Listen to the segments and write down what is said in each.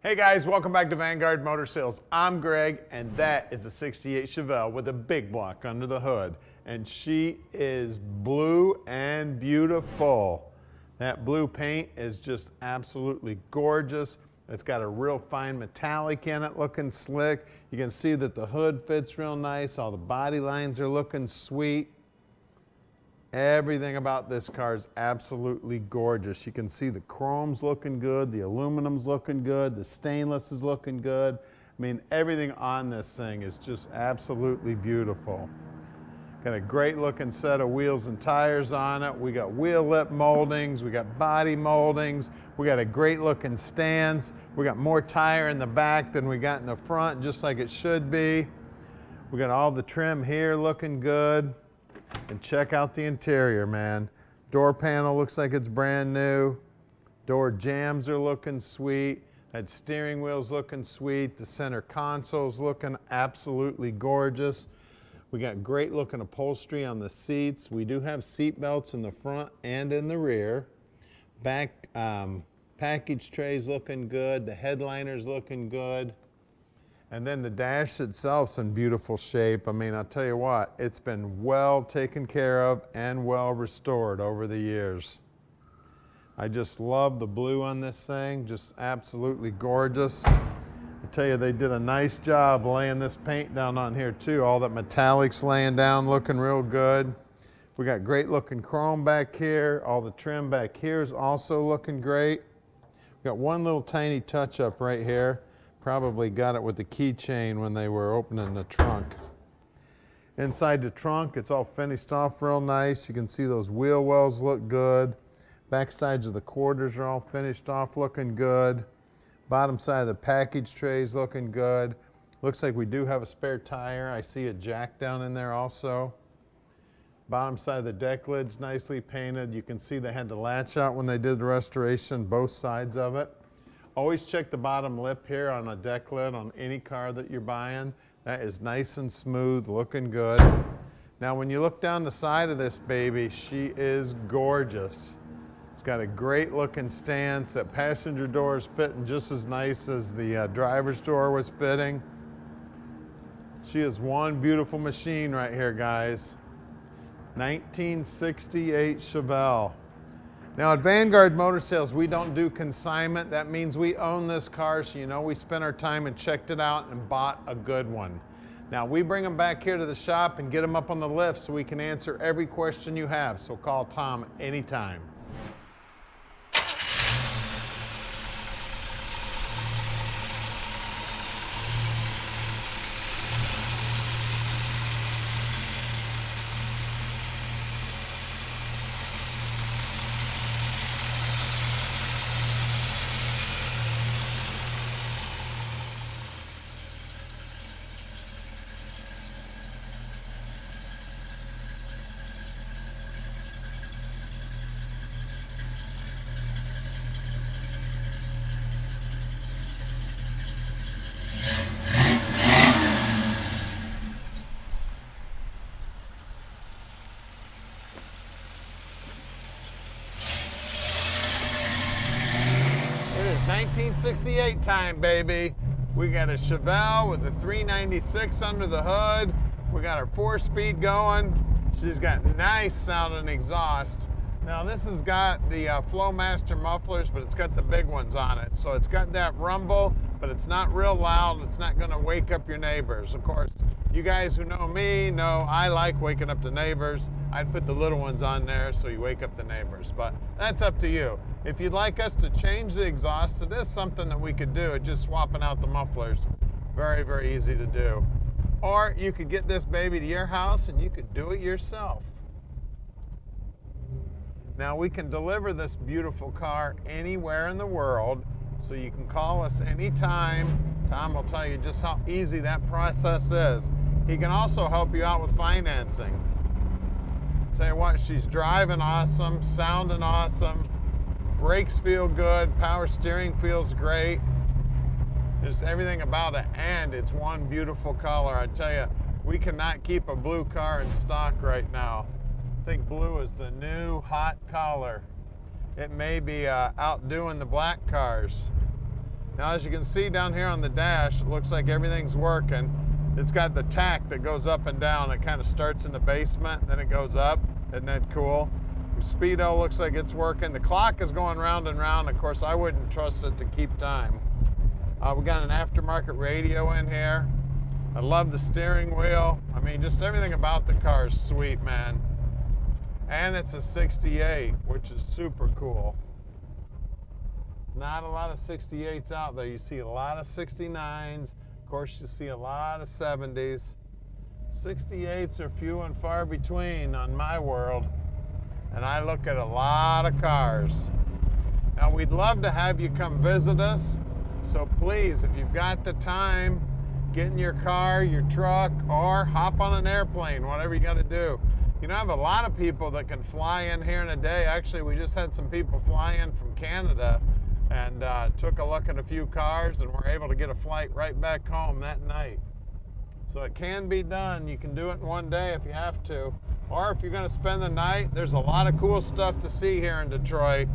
Hey guys, welcome back to Vanguard Motor Sales. I'm Greg, and that is a 68 Chevelle with a big block under the hood. And she is blue and beautiful. That blue paint is just absolutely gorgeous. It's got a real fine metallic in it, looking slick. You can see that the hood fits real nice. All the body lines are looking sweet. Everything about this car is absolutely gorgeous. You can see the chrome's looking good, the aluminum's looking good, the stainless is looking good. I mean, everything on this thing is just absolutely beautiful. Got a great looking set of wheels and tires on it. We got wheel lip moldings, we got body moldings, we got a great looking stance. We got more tire in the back than we got in the front, just like it should be. We got all the trim here looking good. And check out the interior, man. Door panel looks like it's brand new. Door jambs are looking sweet. That steering wheel's looking sweet. The center console's looking absolutely gorgeous. We got great looking upholstery on the seats. We do have seat belts in the front and in the rear. Back package tray's looking good. The headliner's looking good. And then the dash itself's in beautiful shape. I mean, I'll tell you what, it's been well taken care of and well restored over the years. I just love the blue on this thing, just absolutely gorgeous. I tell you, they did a nice job laying this paint down on here too. All that metallic's laying down, looking real good. We got great looking chrome back here. All the trim back here is also looking great. We got one little tiny touch up right here. Probably got it with the keychain when they were opening the trunk. Inside the trunk, it's all finished off real nice. You can see those wheel wells look good. Back sides of the quarters are all finished off looking good. Bottom side of the package tray is looking good. Looks like we do have a spare tire. I see a jack down in there also. Bottom side of the deck lid's nicely painted. You can see they had the latch out when they did the restoration, both sides of it. Always check the bottom lip here on a deck lid on any car that you're buying. That is nice and smooth, looking good. Now when you look down the side of this baby, she is gorgeous. It's got a great looking stance. That passenger door is fitting just as nice as the driver's door was fitting. She is one beautiful machine right here, guys. 1968 Chevelle. Now at Vanguard Motor Sales, we don't do consignment. That means we own this car, so you know we spent our time and checked it out and bought a good one. Now we bring them back here to the shop and get them up on the lift so we can answer every question you have. So call Tom anytime. It is 1968 time, baby. We got a Chevelle with a 396 under the hood. We got our 4-speed going. She's got nice sounding exhaust. Now this has got the FlowMaster Mufflers, but it's got the big ones on it. So it's got that rumble, but it's not real loud. It's not gonna wake up your neighbors. Of course, you guys who know me know I like waking up the neighbors. I'd put the little ones on there so you wake up the neighbors, but that's up to you. If you'd like us to change the exhaust, it is something that we could do. It's just swapping out the mufflers. Very, very easy to do. Or you could get this baby to your house and you could do it yourself. Now we can deliver this beautiful car anywhere in the world, so you can call us anytime. Tom will tell you just how easy that process is. He can also help you out with financing. Tell you what, she's driving awesome, sounding awesome, brakes feel good, power steering feels great. Just everything about it, and it's one beautiful color. I tell you, we cannot keep a blue car in stock right now. I think blue is the new hot color. It may be outdoing the black cars. Now, as you can see down here on the dash, it looks like everything's working. It's got the tack that goes up and down. It kind of starts in the basement, and then it goes up. Isn't that cool? The speedo looks like it's working. The clock is going round and round. Of course, I wouldn't trust it to keep time. We got an aftermarket radio in here. I love the steering wheel. I mean, just everything about the car is sweet, man. And it's a 68, which is super cool. Not a lot of 68s out there. You see a lot of 69s. Of course, you see a lot of 70s. 68s are few and far between on my world. And I look at a lot of cars. Now, we'd love to have you come visit us. So please, if you've got the time, get in your car, your truck, or hop on an airplane, whatever you got to do. You know, I have a lot of people that can fly in here in a day. Actually, we just had some people fly in from Canada and took a look at a few cars and were able to get a flight right back home that night. So it can be done. You can do it in one day if you have to. Or if you're going to spend the night, there's a lot of cool stuff to see here in Detroit.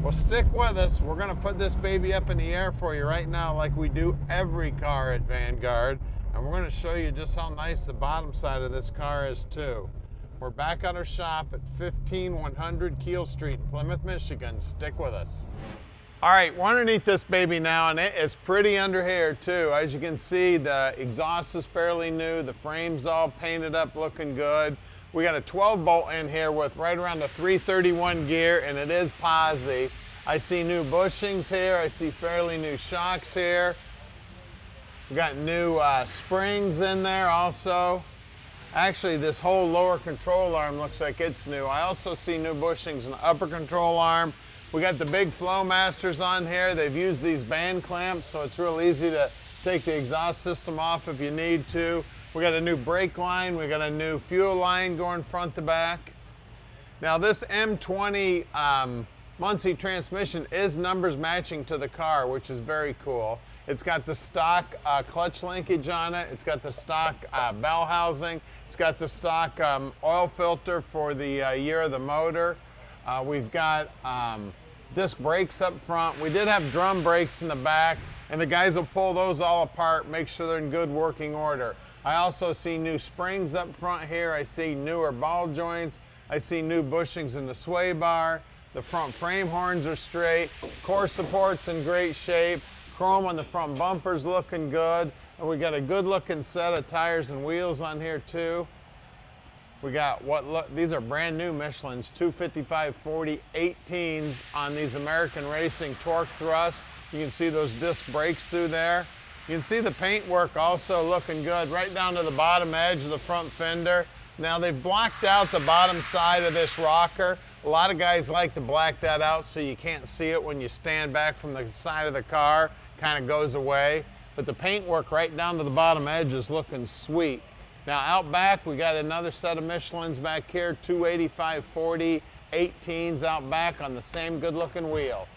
Well, stick with us. We're going to put this baby up in the air for you right now like we do every car at Vanguard. And we're going to show you just how nice the bottom side of this car is too. We're back at our shop at 15100 Keel Street in Plymouth, Michigan. Stick with us. All right, we're underneath this baby now, and it is pretty under here too. As you can see, the exhaust is fairly new. The frame's all painted up, looking good. We got a 12 bolt in here with right around a 331 gear, and it is Posi. I see new bushings here. I see fairly new shocks here. We got new springs in there also. Actually, this whole lower control arm looks like it's new. I also see new bushings in the upper control arm. We got the big FlowMasters on here. They've used these band clamps, so it's real easy to take the exhaust system off if you need to. We got a new brake line. We got a new fuel line going front to back. Now this M20 Muncie transmission is numbers matching to the car, which is very cool. It's got the stock clutch linkage on it. It's got the stock bell housing. It's got the stock oil filter for the year of the motor. We've got disc brakes up front. We did have drum brakes in the back, and the guys will pull those all apart, make sure they're in good working order. I also see new springs up front here. I see newer ball joints. I see new bushings in the sway bar. The front frame horns are straight. Core support's in great shape. Chrome on the front bumper's looking good. And we got a good looking set of tires and wheels on here too. We got these are brand new Michelin's 255/40 18s on these American Racing torque thrusts. You can see those disc brakes through there. You can see the paintwork also looking good right down to the bottom edge of the front fender. Now they've blocked out the bottom side of this rocker. A lot of guys like to black that out so you can't see it when you stand back from the side of the car. Kind of goes away. But the paintwork right down to the bottom edge is looking sweet. Now out back we got another set of Michelin's back here, 285/40 18s out back on the same good looking wheel.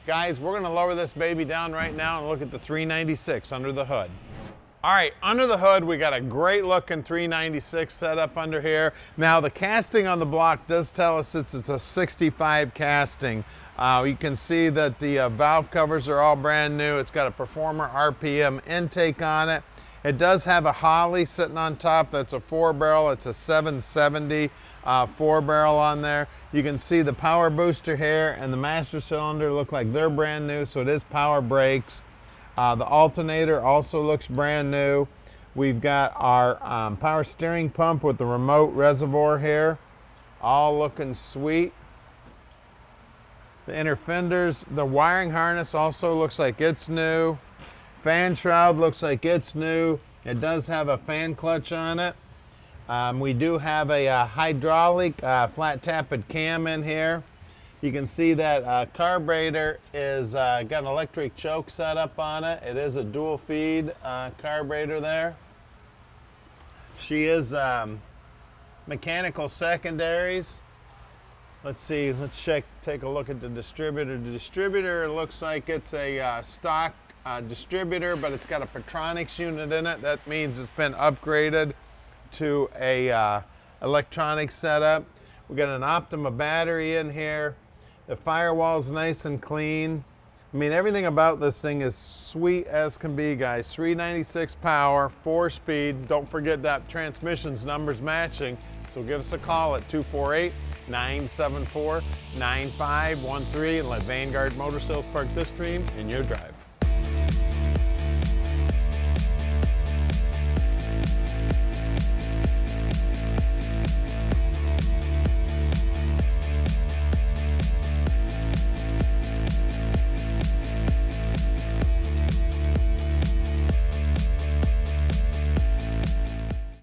Guys, we're going to lower this baby down right now and look at the 396 under the hood. All right, under the hood, we got a great looking 396 set up under here. Now the casting on the block does tell us it's a 65 casting. You can see that the valve covers are all brand new. It's got a Performer RPM intake on it. It does have a Holley sitting on top. That's a 4-barrel. It's a 770 4-barrel on there. You can see the power booster here and the master cylinder look like they're brand new, so it is power brakes. The alternator also looks brand new. We've got our power steering pump with the remote reservoir here, all looking sweet. The inner fenders, the wiring harness also looks like it's new. Fan shroud looks like it's new. It does have a fan clutch on it. We do have a hydraulic flat tapped cam in here. You can see that carburetor is got an electric choke set up on it. It is a dual feed carburetor there. She is mechanical secondaries. Let's see, let's take a look at the distributor. The distributor looks like it's a stock distributor, but it's got a Petronics unit in it. That means it's been upgraded to a electronic setup. We got an Optima battery in here. The firewall's nice and clean. I mean, everything about this thing is sweet as can be, guys. 396 power, 4-speed. Don't forget that transmission's numbers matching. So give us a call at 248-974-9513 and let Vanguard Motor Sales park this dream in your driveway.